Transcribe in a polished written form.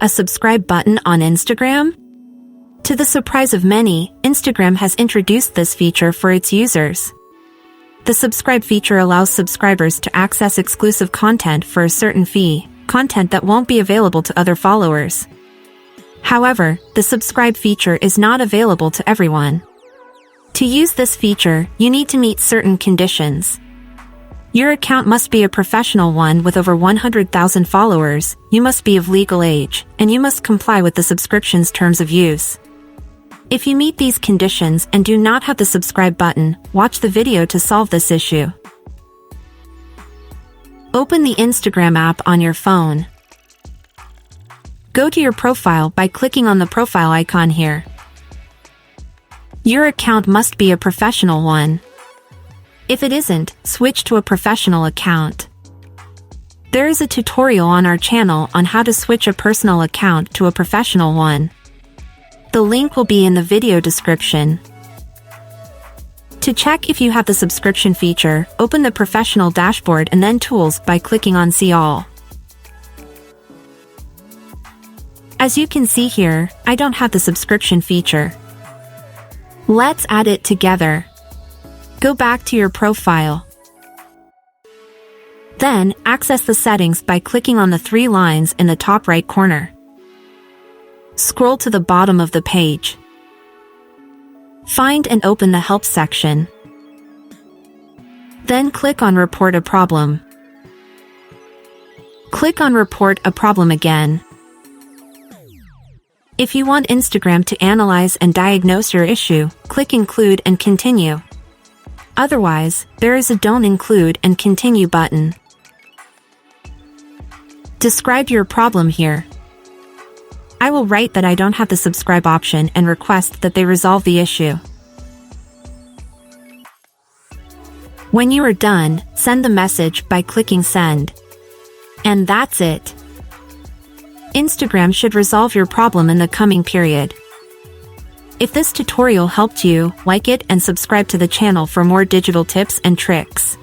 A subscribe button on Instagram? To the surprise of many, Instagram has introduced this feature for its users. The subscribe feature allows subscribers to access exclusive content for a certain fee, content that won't be available to other followers. However, the subscribe feature is not available to everyone. To use this feature, you need to meet certain conditions. Your account must be a professional one with over 100,000 followers, you must be of legal age, and you must comply with the subscription's terms of use. If you meet these conditions and do not have the subscribe button, watch the video to solve this issue. Open the Instagram app on your phone. Go to your profile by clicking on the profile icon here. Your account must be a professional one. If it isn't, switch to a professional account. There is a tutorial on our channel on how to switch a personal account to a professional one. The link will be in the video description. To check if you have the subscription feature, open the Professional dashboard and then Tools by clicking on See All. As you can see here, I don't have the subscription feature. Let's add it together. Go back to your profile. Then, access the settings by clicking on the three lines in the top right corner. Scroll to the bottom of the page. Find and open the Help section. Then click on Report a Problem. Click on Report a Problem again. If you want Instagram to analyze and diagnose your issue, click Include and Continue. Otherwise, there is a Don't Include and Continue button. Describe your problem here. I will write that I don't have the subscribe option and request that they resolve the issue. When you are done, send the message by clicking Send. And that's it. Instagram should resolve your problem in the coming period. If this tutorial helped you, like it and subscribe to the channel for more digital tips and tricks.